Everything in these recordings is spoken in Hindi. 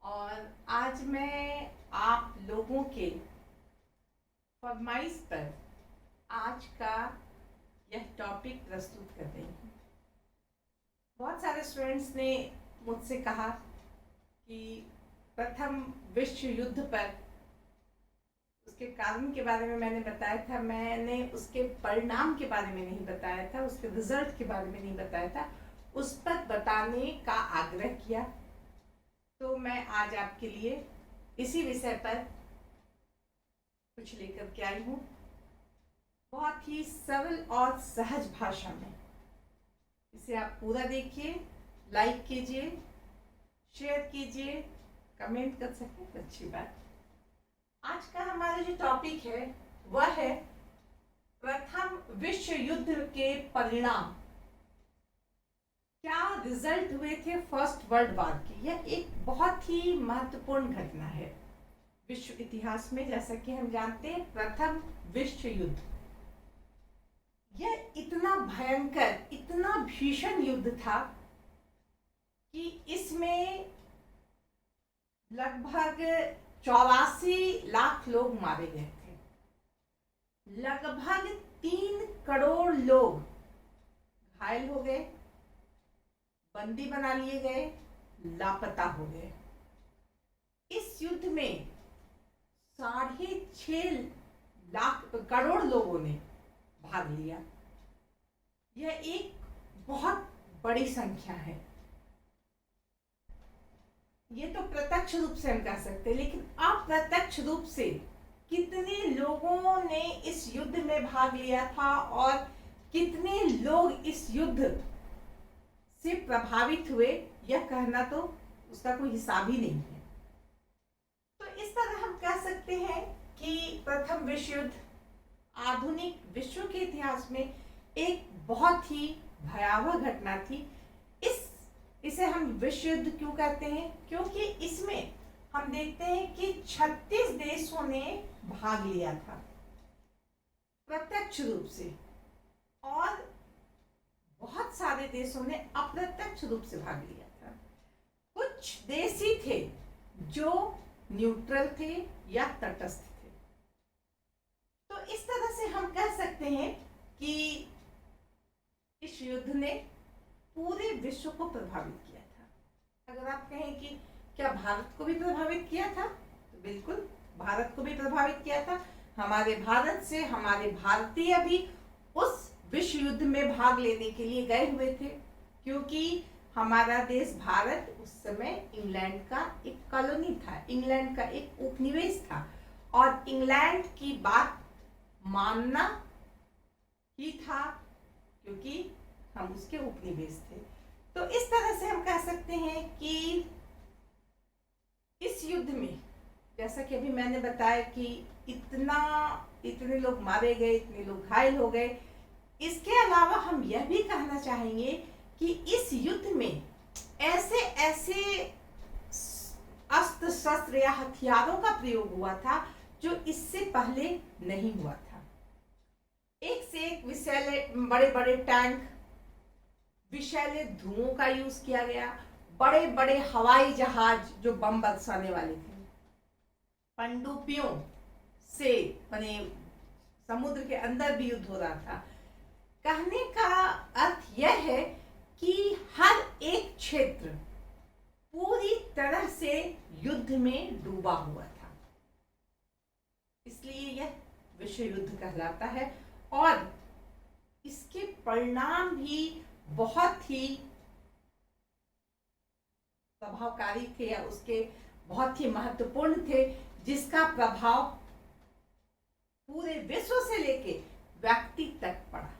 और आज मैं आप लोगों के फरमाइश पर आज का यह टॉपिक प्रस्तुत कर रही हूँ। बहुत सारे स्टूडेंट्स ने मुझसे कहा कि प्रथम विश्व युद्ध पर उसके कारण के बारे में मैंने बताया था, मैंने उसके परिणाम के बारे में नहीं बताया था, उसके रिजल्ट के बारे में नहीं बताया था, उस पर बताने का आग्रह किया। तो मैं आज आपके लिए इसी विषय पर कुछ लेकर के आई हूँ, बहुत ही सरल और सहज भाषा में। इसे आप पूरा देखिए, लाइक कीजिए, शेयर कीजिए, कमेंट कर सकें तो अच्छी बात। आज का हमारा जो टॉपिक है वह है प्रथम विश्व युद्ध के परिणाम, क्या रिजल्ट हुए थे फर्स्ट वर्ल्ड वॉर की। यह एक बहुत ही महत्वपूर्ण घटना है विश्व इतिहास में। जैसा कि हम जानते हैं, प्रथम विश्व युद्ध यह इतना भयंकर, इतना भीषण युद्ध था कि इसमें लगभग 84 लाख लोग मारे गए थे। लगभग 3 करोड़ लोग घायल हो गए, बंदी बना लिए गए, लापता हो गए। इस युद्ध में 6.5 करोड़ लोगों ने भाग लिया। यह एक बहुत बड़ी संख्या है। ये तो प्रत्यक्ष रूप से हम कह सकते हैं, लेकिन अप्रत्यक्ष रूप से कितने लोगों ने इस युद्ध में भाग लिया था और कितने लोग इस युद्ध से प्रभावित हुए, यह कहना तो उसका कोई हिसाब ही नहीं है। तो इस तरह हम कह सकते हैं कि प्रथम विश्व युद्ध आधुनिक विश्व के इतिहास में एक बहुत ही भयावह घटना थी। इसे हम विश्व युद्ध क्यों कहते हैं? क्योंकि इसमें हम देखते हैं कि 36 देशों ने भाग लिया था प्रत्यक्ष रूप से, और बहुत सारे देशों ने अप्रत्यक्ष रूप से भाग लिया था। कुछ देश ही थे जो न्यूट्रल थे या तटस्थ थे। तो इस तरह से हम कह सकते हैं कि इस युद्ध ने पूरे विश्व को प्रभावित किया था। अगर आप कहें कि क्या भारत को भी प्रभावित किया था, तो बिल्कुल भारत को भी प्रभावित किया था। हमारे भारत से हमारे भारतीय भी उस विश्व युद्ध में भाग लेने के लिए गए हुए थे, क्योंकि हमारा देश भारत उस समय इंग्लैंड का एक कॉलोनी था, इंग्लैंड का एक उपनिवेश था, और इंग्लैंड की बात मानना ही था क्योंकि हम उसके उपनिवेश थे। तो इस तरह से हम कह सकते हैं कि इस युद्ध में, जैसा कि अभी मैंने बताया कि इतने लोग मारे गए, इतने लोग घायल हो गए। इसके अलावा हम यह भी कहना चाहेंगे कि इस युद्ध में ऐसे अस्त्र शस्त्र या हथियारों का प्रयोग हुआ था जो इससे पहले नहीं हुआ था। एक से एक विषैले बड़े बड़े टैंक, विषैले धुओं का यूज किया गया, बड़े बड़े हवाई जहाज जो बम बरसाने वाले थे, पनडुब्बियों से बने, समुद्र के अंदर भी युद्ध हो रहा था। कहने का अर्थ यह है कि हर एक क्षेत्र पूरी तरह से युद्ध में डूबा हुआ था, इसलिए यह विश्व युद्ध कहलाता है। और इसके परिणाम भी बहुत ही प्रभावकारी थे, या उसके बहुत ही महत्वपूर्ण थे, जिसका प्रभाव पूरे विश्व से लेके व्यक्ति तक पड़ा।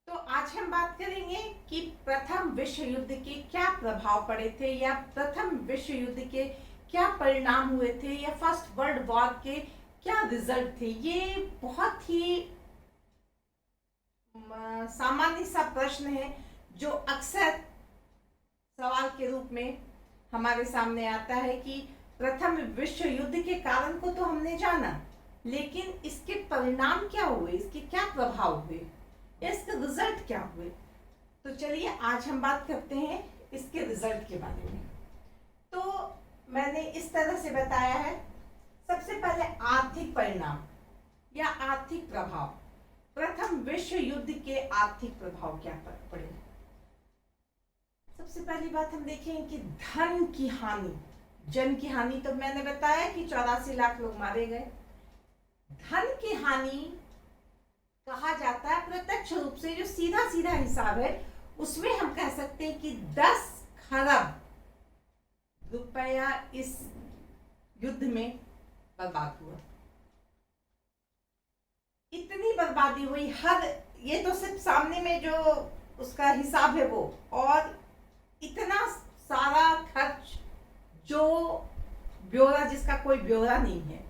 तो आज हम बात करेंगे कि प्रथम विश्व युद्ध के क्या प्रभाव पड़े थे, या प्रथम विश्व युद्ध के क्या परिणाम हुए थे, या फर्स्ट वर्ल्ड वॉर के क्या रिजल्ट थे। ये बहुत ही सामान्य सा प्रश्न है जो अक्सर सवाल के रूप में हमारे सामने आता है कि प्रथम विश्व युद्ध के कारण को तो हमने जाना, लेकिन इसके परिणाम क्या हुए, इसके क्या प्रभाव हुए, इसके रिजल्ट क्या हुए। तो चलिए आज हम बात करते हैं इसके रिजल्ट के बारे में। तो मैंने इस तरह से बताया है। सबसे पहले आर्थिक परिणाम या आर्थिक प्रभाव। प्रथम विश्व युद्ध के आर्थिक प्रभाव क्या पड़े। सबसे पहली बात हम देखें कि धन की हानि, जन की हानि। तो मैंने बताया कि 84 लाख लोग मारे गए। धन की हानि कहा जाता है प्रत्यक्ष रूप से, जो सीधा सीधा हिसाब है उसमें हम कह सकते हैं कि 10 खरब रुपया इस युद्ध में बर्बाद हुआ। इतनी बर्बादी हुई, हर, ये तो सिर्फ सामने में जो उसका हिसाब है वो, और इतना सारा खर्च जो ब्यौरा, जिसका कोई ब्यौरा नहीं है,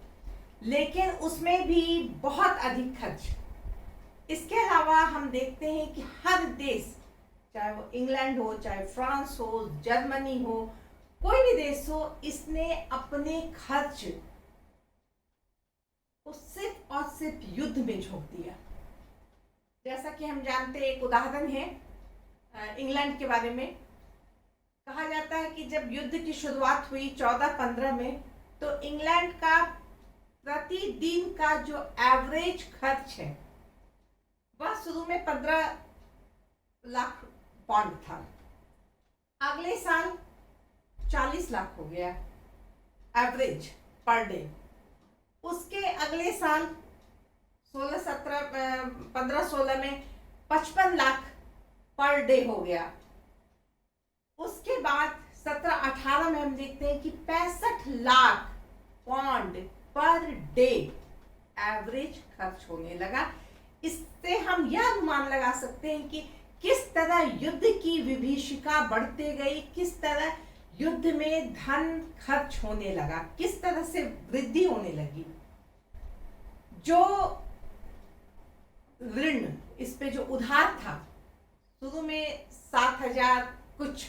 लेकिन उसमें भी बहुत अधिक खर्च। इसके अलावा हम देखते हैं कि हर देश, चाहे वो इंग्लैंड हो, चाहे फ्रांस हो, जर्मनी हो, कोई भी देश हो, इसने अपने खर्च को सिर्फ और सिर्फ युद्ध में झोंक दिया। जैसा कि हम जानते हैं, एक उदाहरण है इंग्लैंड के बारे में। कहा जाता है कि जब युद्ध की शुरुआत हुई 1415 में, तो इंग्लैंड का प्रतिदिन का जो एवरेज खर्च है वह शुरू में 15 लाख पाउंड था। अगले साल 40 लाख हो गया एवरेज पर डे। उसके अगले साल 15-16 में 55 लाख पर डे हो गया। उसके बाद 17-18 में हम देखते हैं कि 65 lakh pound per day average खर्च होने लगा। इससे हम यह अनुमान लगा सकते हैं कि किस तरह युद्ध की विभीषिका बढ़ते गई, किस तरह युद्ध में धन खर्च होने लगा, किस तरह से वृद्धि होने लगी। जो ऋण, इस पे जो उधार था, शुरू में 7,000 कुछ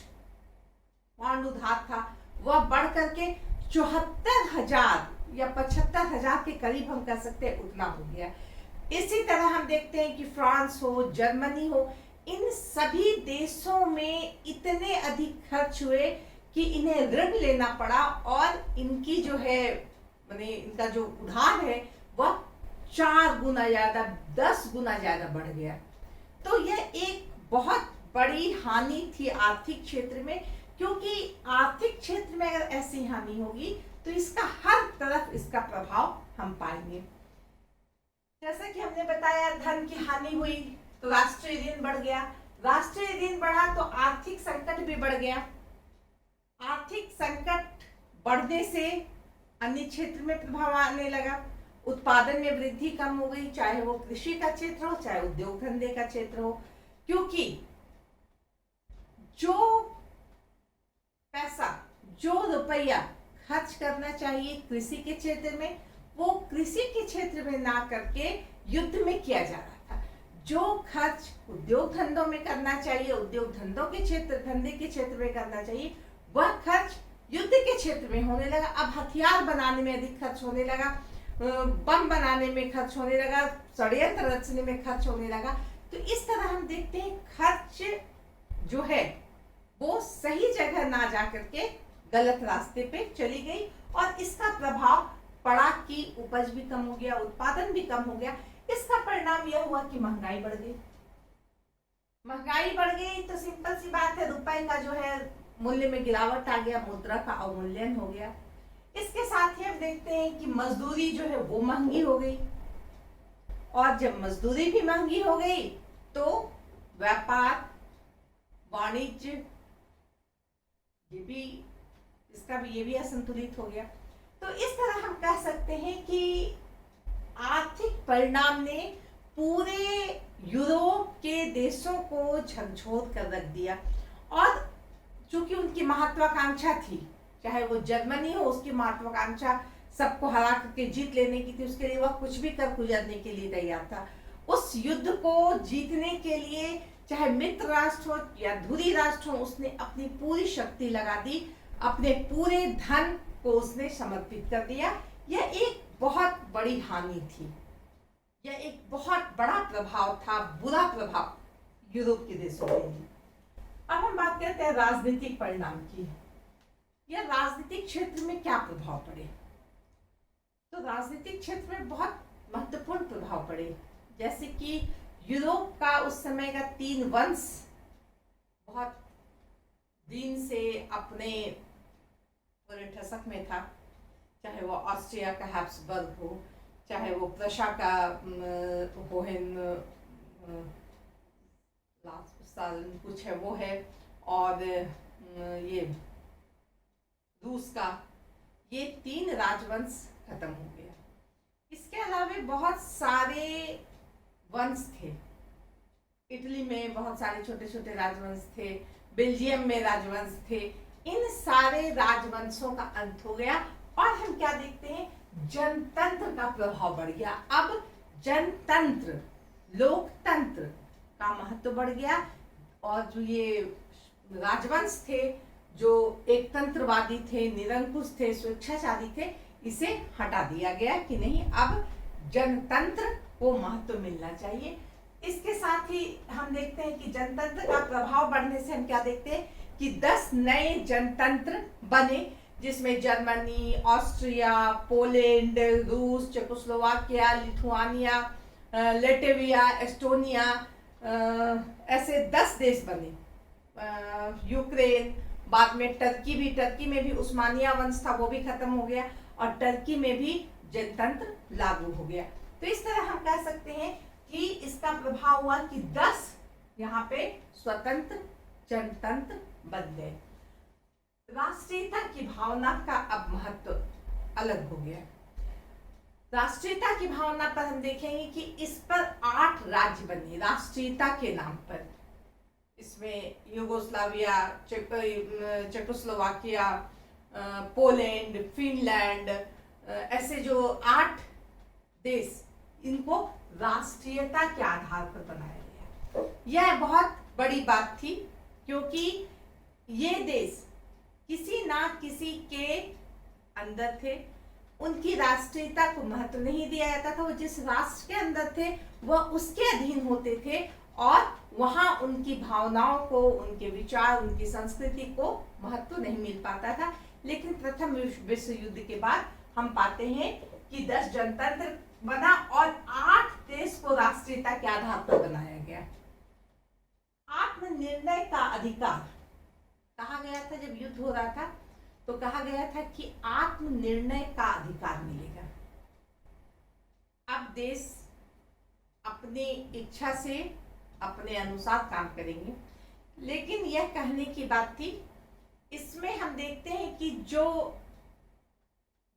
पाउंड उधार था, वह बढ़ करके 74,000 या 75,000 के करीब हम कह सकते हैं उतना हो गया। इसी तरह हम देखते हैं कि फ्रांस हो, जर्मनी हो, इन सभी देशों में इतने अधिक खर्च हुए कि इन्हें ऋण लेना पड़ा, और इनकी जो है, माने इनका जो उधार है वह 4 गुना ज्यादा, 10 गुना ज्यादा बढ़ गया। तो यह एक बहुत बड़ी हानि थी आर्थिक क्षेत्र में, क्योंकि आर्थिक क्षेत्र में अगर ऐसी हानि होगी तो इसका हर तरफ इसका प्रभाव हम पाएंगे। जैसा कि हमने बताया, धन की हानि हुई तो राष्ट्रीय ऋण बढ़ गया, राष्ट्रीय ऋण बढ़ा तो आर्थिक संकट भी बढ़ गया। आर्थिक संकट बढ़ने से अन्य क्षेत्र में प्रभाव आने लगा, उत्पादन में वृद्धि कम हो गई, चाहे वो कृषि का क्षेत्र हो, चाहे उद्योग धंधे का क्षेत्र हो, क्योंकि जो पैसा, जो रुपया खर्च करना चाहिए कृषि के क्षेत्र में, वो कृषि के क्षेत्र में ना करके युद्ध में किया जा रहा था। जो खर्च उद्योग धंधों में करना चाहिए, उद्योग धंधों के क्षेत्र, धंधे के क्षेत्र में करना चाहिए, वह खर्च युद्ध के क्षेत्र में होने लगा। अब हथियार बनाने में अधिक खर्च होने लगा, बम बनाने में खर्च होने लगा, षड्यंत्र रचने में खर्च होने लगा। तो इस तरह हम देखते हैं खर्च जो है वो सही जगह ना जा करके गलत रास्ते पे चली गई, और इसका प्रभाव पड़ा कि उपज भी कम हो गया, उत्पादन भी कम हो गया। इसका परिणाम यह हुआ कि महंगाई बढ़ गई। महंगाई बढ़ गई तो सिंपल सी बात है, रुपए का जो है मूल्य में गिरावट आ गया, मुद्रा का अवमूल्यन हो गया। इसके साथ ही हम देखते हैं कि मजदूरी जो है वो महंगी हो गई, और जब मजदूरी भी महंगी हो गई तो व्यापार, वाणिज्य, ये भी असंतुलित हो गया। तो इस तरह हम कह सकते हैं कि आर्थिक परिणाम ने पूरे यूरोप के देशों को झकझोर कर रख दिया, और चूंकि उनकी महत्वाकांक्षा थी, चाहे वो जर्मनी हो, उसकी महत्वाकांक्षा सबको हरा करके जीत लेने की थी, उसके लिए वह कुछ भी कर गुजरने के लिए तैयार था। उस युद्ध को जीतने के लिए चाहे मित्र राष्ट्र हो या धुरी राष्ट्र हो, उसने अपनी पूरी शक्ति लगा दी, अपने पूरे धन को उसने समर्पित कर दिया। यह एक बहुत बड़ी हानि थी, यह एक बहुत बड़ा प्रभाव था, बुरा प्रभाव यूरोप के देशों में। अब हम बात करते हैं राजनीतिक परिणाम की। या राजनीतिक क्षेत्र में क्या प्रभाव पड़े? तो राजनीतिक क्षेत्र में बहुत महत्वपूर्ण प्रभाव पड़े, जैसे कि यूरोप का उस समय का 3 वंश बहुत दिन से अपने पूरे ठसक में था, चाहे वो ऑस्ट्रिया का हैब्सबर्ग हो, चाहे वो प्रशा का होहेन साल कुछ है वो है, और ये रूस का, ये 3 राजवंश खत्म हो गया। इसके अलावा बहुत सारे वंश थे। इटली में बहुत सारे छोटे छोटे राजवंश थे, बेल्जियम में राजवंश थे। इन सारे राजवंशों का अंत हो गया और हम क्या देखते हैं, जनतंत्र का प्रभाव बढ़ गया। अब जनतंत्र, लोकतंत्र का महत्व बढ़ गया और जो ये राजवंश थे, जो एक तंत्रवादी थे, निरंकुश थे, स्वेच्छाचारी थे, इसे हटा दिया गया कि नहीं, अब जनतंत्र को महत्व मिलना चाहिए। इसके साथ ही हम देखते हैं कि जनतंत्र का प्रभाव बढ़ने से हम क्या देखते हैं कि 10 नए जनतंत्र बने, जिसमें जर्मनी, ऑस्ट्रिया, पोलैंड, रूस, चेकोस्लोवाकिया, लिथुआनिया, लेटविया, एस्टोनिया, ऐसे 10 देश बने। यूक्रेन, बाद में टर्की में भी उस्मानिया वंश था, वो भी खत्म हो गया और टर्की में भी जनतंत्र लागू हो गया। तो इस तरह हम कह सकते हैं कि इसका प्रभाव हुआ कि 10 यहाँ पे स्वतंत्र जनतंत्र बन गए। राष्ट्रीयता की भावना का अब महत्व अलग हो गया। राष्ट्रीयता की भावना पर हम देखेंगे कि इस पर 8 राज्य बने राष्ट्रीयता के नाम पर। इसमें यूगोस्लाविया, चेकोस्लोवाकिया, पोलैंड, फिनलैंड, ऐसे जो 8 देश, इनको राष्ट्रीयता के आधार पर बनाया गया। यह बहुत बड़ी बात थी, क्योंकि ये देश किसी ना किसी के अंदर थे, उनकी राष्ट्रीयता को महत्व नहीं दिया जाता था। वो जिस राष्ट्र के अंदर थे वह उसके अधीन होते थे और वहां उनकी भावनाओं को, उनके विचार, उनकी संस्कृति को महत्व नहीं मिल पाता था। लेकिन प्रथम विश्व युद्ध के बाद हम पाते हैं कि 10 जनतंत्र बना और 8 देश को राष्ट्रीयता के आधार पर बनाया गया। आत्मनिर्णय का अधिकार कहा गया था, जब युद्ध हो रहा था तो कहा गया था कि आत्मनिर्णय का अधिकार मिलेगा। अब देश अपनी इच्छा से अपने अनुसार काम करेंगे। लेकिन यह कहने की बात थी, इसमें हम देखते हैं कि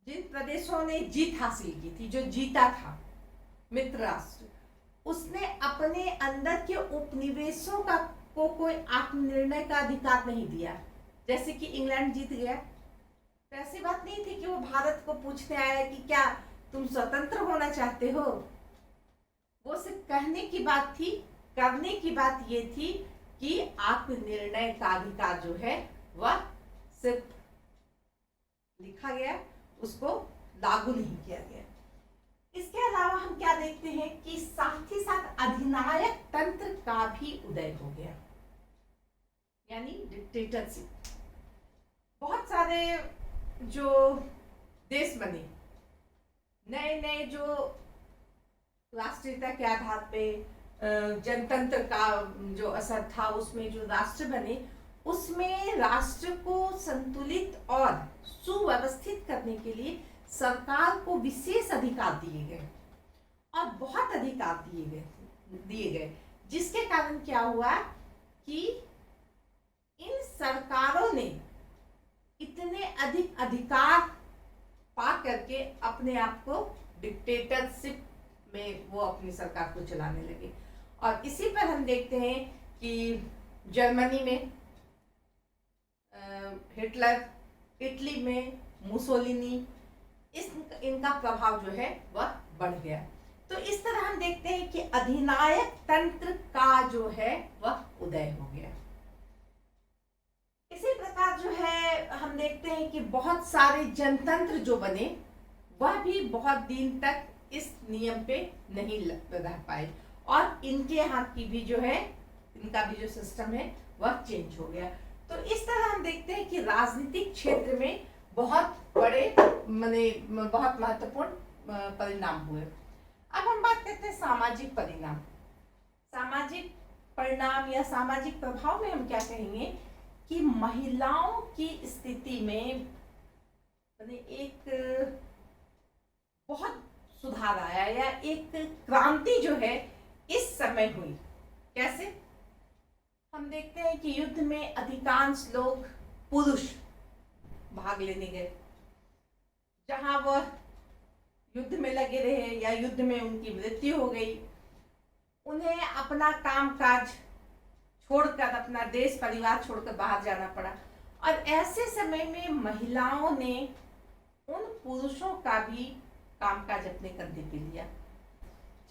जिन प्रदेशों ने जीत हासिल की थी, जो जीता था मित्र राष्ट्र, उसने अपने अंदर के उपनिवेशों को कोई आत्मनिर्णय का अधिकार नहीं दिया। जैसे कि इंग्लैंड जीत गया, तो ऐसी बात नहीं थी कि वो भारत को पूछने आया कि क्या तुम स्वतंत्र होना चाहते हो। वो सिर्फ कहने की बात थी, करने की बात ये थी कि आत्मनिर्णय का अधिकार जो है वह सिर्फ लिखा गया, उसको लागू नहीं किया गया। इसके अलावा हम क्या देखते हैं कि साथ ही साथ अधिनायक तंत्र का भी उदय हो गया, यानी डिक्टेटरशिप। बहुत सारे जो देश बने, नए नए जो राष्ट्रीयता के आधार पे जनतंत्र का जो असर था, उसमें जो राष्ट्र बने, उसमें राष्ट्र को संतुलित और सुव्यवस्थित करने के लिए सरकार को विशेष अधिकार दिए गए और बहुत अधिकार दिए गए, जिसके कारण क्या हुआ कि इन सरकारों ने इतने अधिक अधिकार पा करके अपने आप को डिक्टेटरशिप में वो अपनी सरकार को चलाने लगे। और इसी पर हम देखते हैं कि जर्मनी में हिटलर, इटली में मुसोलिनी, इनका प्रभाव जो है वह बढ़ गया। तो इस तरह हम देखते हैं कि अधिनायक तंत्र का जो है वह उदय हो गया। इसी प्रकार जो है हम देखते हैं कि बहुत सारे जनतंत्र जो बने, वह भी बहुत दिन तक इस नियम पे नहीं रह पाए और इनके यहाँ की भी जो है, इनका भी जो सिस्टम है वह चेंज हो गया। तो इस तरह हम देखते हैं कि राजनीतिक क्षेत्र में बहुत बड़े माने बहुत महत्वपूर्ण परिणाम हुए। अब हम बात करते हैं सामाजिक परिणाम। सामाजिक परिणाम या सामाजिक प्रभाव में हम क्या कहेंगे कि महिलाओं की स्थिति में माने एक बहुत सुधार आया या एक क्रांति जो है इस समय हुई। कैसे? हम देखते हैं कि युद्ध में अधिकांश लोग पुरुष भाग लेने गए। जहां वह युद्ध में लगे रहे या युद्ध में उनकी मृत्यु हो गई, उन्हें अपना काम काज छोड़कर, अपना देश परिवार छोड़कर बाहर जाना पड़ा। और ऐसे समय में महिलाओं ने उन पुरुषों का भी कामकाज अपने कंधे पे लिया,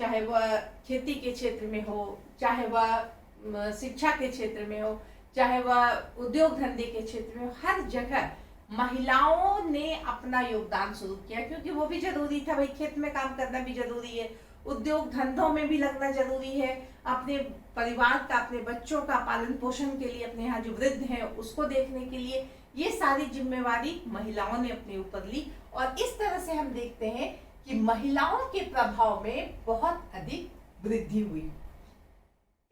चाहे वह खेती के क्षेत्र में हो, चाहे वह शिक्षा के क्षेत्र में हो, चाहे वह उद्योग धंधे के क्षेत्र में हो। हर जगह महिलाओं ने अपना योगदान शुरू किया, क्योंकि वो भी जरूरी था। भाई, खेत में काम करना भी जरूरी है, उद्योग धंधों में भी लगना जरूरी है, अपने परिवार का, अपने बच्चों का पालन पोषण के लिए, अपने यहाँ जो वृद्ध हैं उसको देखने के लिए, ये सारी जिम्मेवारी महिलाओं ने अपने ऊपर ली। और इस तरह से हम देखते हैं कि महिलाओं के प्रभाव में बहुत अधिक वृद्धि हुई।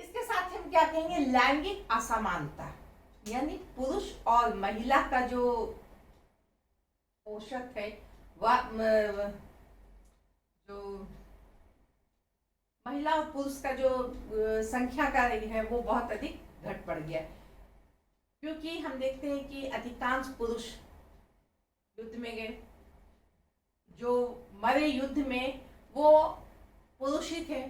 इसके साथ हम क्या कहेंगे, लैंगिक असमानता, यानी पुरुष और महिला का जो औसत है, वह जो महिला और पुरुष का जो संख्या का है वो बहुत अधिक घट पड़ गया, क्योंकि हम देखते हैं कि अधिकांश पुरुष युद्ध में गए। जो मरे युद्ध में वो पुरुष ही थे,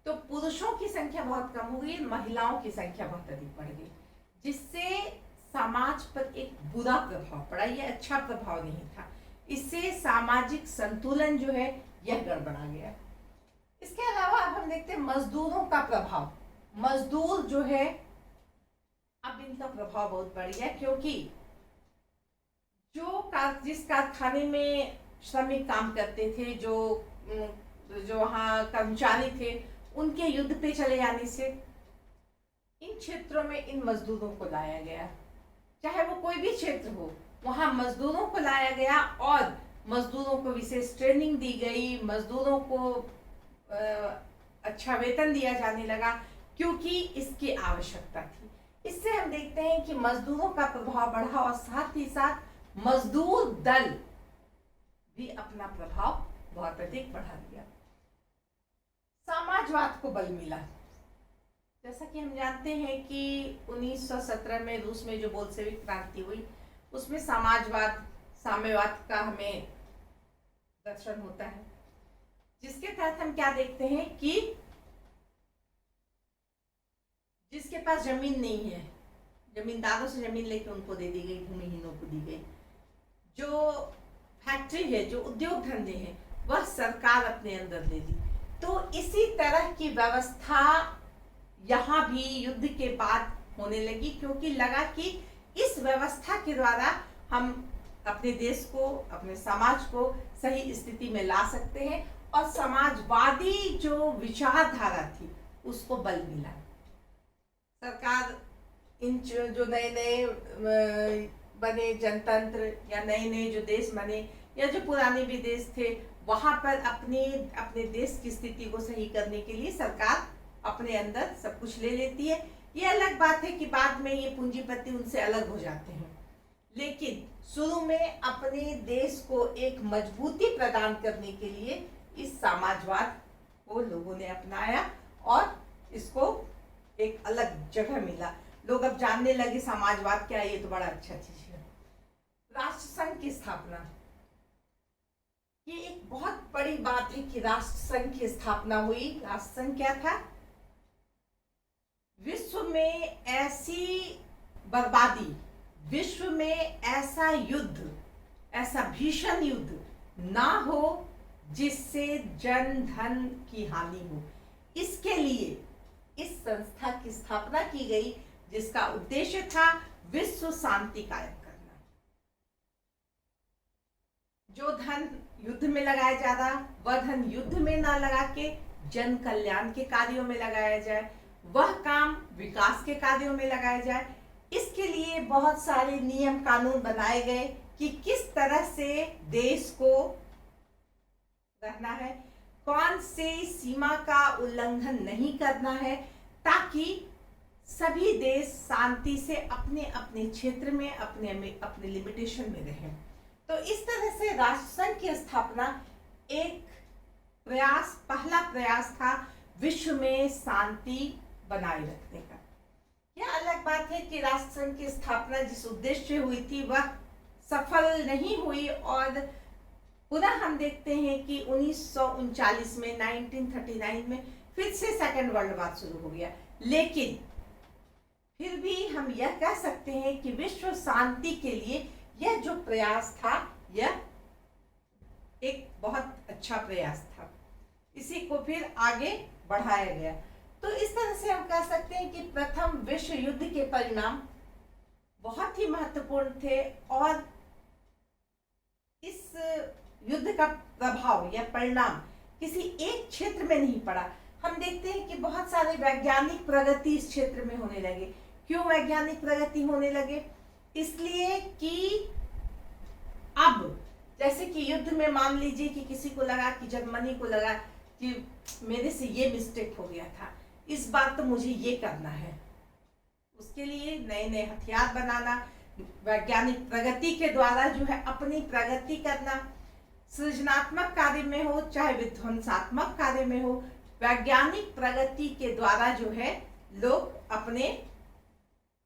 तो पुरुषों की संख्या बहुत कम हो गई, महिलाओं की संख्या बहुत अधिक बढ़ गई, जिससे समाज पर एक बुरा प्रभाव पड़ा। ये अच्छा प्रभाव नहीं था। इससे सामाजिक संतुलन जो है यह गड़बड़ा गया। इसके अलावा अब हम देखते हैं मजदूरों का प्रभाव। मजदूर जो है, अब इनका प्रभाव बहुत बढ़ गया, क्योंकि जिस कारखाने में श्रमिक काम करते थे, जो वहाँ कर्मचारी थे, उनके युद्ध पे चले जाने से इन क्षेत्रों में इन मजदूरों को लाया गया। चाहे वो कोई भी क्षेत्र हो, वहाँ मजदूरों को लाया गया और मजदूरों को विशेष ट्रेनिंग दी गई, मजदूरों को अच्छा वेतन दिया जाने लगा, क्योंकि इसकी आवश्यकता थी। इससे हम देखते हैं कि मजदूरों का प्रभाव बढ़ा और साथ ही साथ मजदूर दल भी अपना प्रभाव बहुत अधिक बढ़ा दिया। समाजवाद को बल मिला। जैसा कि हम जानते हैं कि 1917 में रूस में जो बोल्शेविक क्रांति हुई, उसमें समाजवाद, साम्यवाद का हमें दर्शन होता है, जिसके तहत हम क्या देखते हैं कि जिसके पास जमीन नहीं है, जमींदारों से जमीन लेकर उनको दे दी गई, भूमिहीनों को दी गई। जो फैक्ट्री है, जो उद्योग धंधे हैं, वह सरकार अपने अंदर ले ली। तो इसी तरह की व्यवस्था यहाँ भी युद्ध के बाद होने लगी, क्योंकि लगा कि इस व्यवस्था के द्वारा हम अपने देश को, अपने समाज को सही स्थिति में ला सकते हैं, और समाजवादी जो विचारधारा थी उसको बल मिला। सरकार इन जो नए नए बने जनतंत्र या नए नए जो देश बने या जो पुराने भी देश थे, वहां पर अपने देश की स्थिति को सही करने के लिए सरकार अपने अंदर सब कुछ ले लेती है। ये अलग बात है कि बाद में ये पूंजीपति उनसे अलग हो जाते हैं, लेकिन शुरू में अपने देश को एक मजबूती प्रदान करने के लिए इस समाजवाद को लोगों ने अपनाया और इसको एक अलग जगह मिला। लोग अब जानने लगे समाजवाद क्या है, ये तो बड़ा अच्छा चीज है। राष्ट्रसंघ की स्थापना, ये एक बहुत बड़ी बात है कि राष्ट्रसंघ की स्थापना हुई। राष्ट्रसंघ क्या था? विश्व में ऐसी बर्बादी, विश्व में ऐसा युद्ध, ऐसा भीषण युद्ध ना हो जिससे जन धन की हानि हो, इसके लिए इस संस्था की स्थापना की गई, जिसका उद्देश्य था विश्व शांति कायम करना। जो धन युद्ध में लगाया जा रहा, वह धन युद्ध में ना लगा के जन कल्याण के कार्यों में लगाया जाए, वह काम विकास के कार्यों में लगाया जाए। इसके लिए बहुत सारे नियम कानून बनाए गए कि किस तरह से देश को रहना है, कौन से सीमा का उल्लंघन नहीं करना है, ताकि सभी देश शांति से अपने अपने क्षेत्र में अपने अपने लिमिटेशन में रहें। तो इस तरह से राष्ट्रसंघ की स्थापना एक प्रयास, पहला प्रयास था विश्व में शांति बनाए रखने का। यह अलग बात है कि राष्ट्रसंघ की स्थापना जिस उद्देश्य से हुई थी वह सफल नहीं हुई, और पुनः हम देखते हैं कि 1939 में 1939 में फिर से सेकेंड वर्ल्ड वॉर शुरू हो गया। लेकिन फिर भी हम यह कह सकते हैं कि विश्व शांति के लिए यह जो प्रयास था यह एक बहुत अच्छा प्रयास था। इसी को फिर आगे बढ़ाया गया। तो इस तरह से हम कह सकते हैं कि प्रथम विश्व युद्ध के परिणाम बहुत ही महत्वपूर्ण थे, और इस युद्ध का प्रभाव या परिणाम किसी एक क्षेत्र में नहीं पड़ा। हम देखते हैं कि बहुत सारे वैज्ञानिक प्रगति इस क्षेत्र में होने लगे। क्यों वैज्ञानिक प्रगति होने लगे? इसलिए कि अब जैसे कि युद्ध में मान लीजिए कि किसी को लगा, कि जर्मनी को लगा कि मेरे से ये मिस्टेक हो गया था, इस बार तो मुझे ये करना है। उसके लिए नए नए हथियार बनाना, वैज्ञानिक प्रगति के द्वारा जो है अपनी प्रगति करना, सृजनात्मक कार्य में हो चाहे विध्वंसात्मक कार्य में हो, वैज्ञानिक प्रगति के द्वारा जो है लोग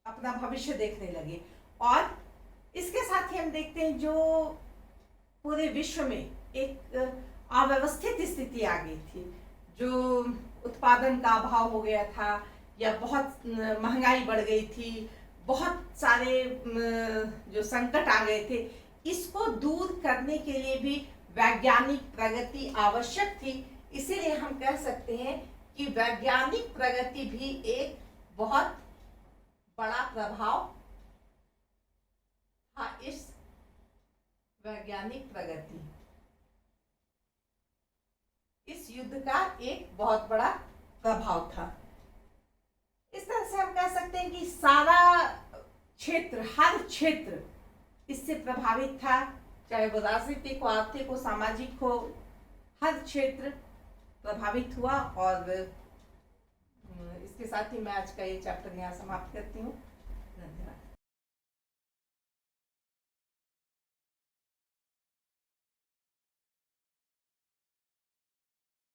अपना भविष्य देखने लगे। और इसके साथ ही हम देखते हैं जो पूरे विश्व में एक अव्यवस्थित स्थिति आ गई थी, जो उत्पादन का अभाव हो गया था, या बहुत महंगाई बढ़ गई थी, बहुत सारे जो संकट आ गए थे, इसको दूर करने के लिए भी वैज्ञानिक प्रगति आवश्यक थी। इसीलिए हम कह सकते हैं कि वैज्ञानिक प्रगति भी एक बहुत बड़ा प्रभाव था। इस वैज्ञानिक प्रगति इस युद्ध का एक बहुत बड़ा प्रभाव था। इस तरह से हम कह सकते हैं कि सारा क्षेत्र, हर क्षेत्र इससे प्रभावित था, चाहे वो राजनीतिक हो, आर्थिक हो, सामाजिक हो, हर क्षेत्र प्रभावित हुआ। और इसके साथ ही मैं आज का ये चैप्टर यहाँ समाप्त करती हूँ। धन्यवाद।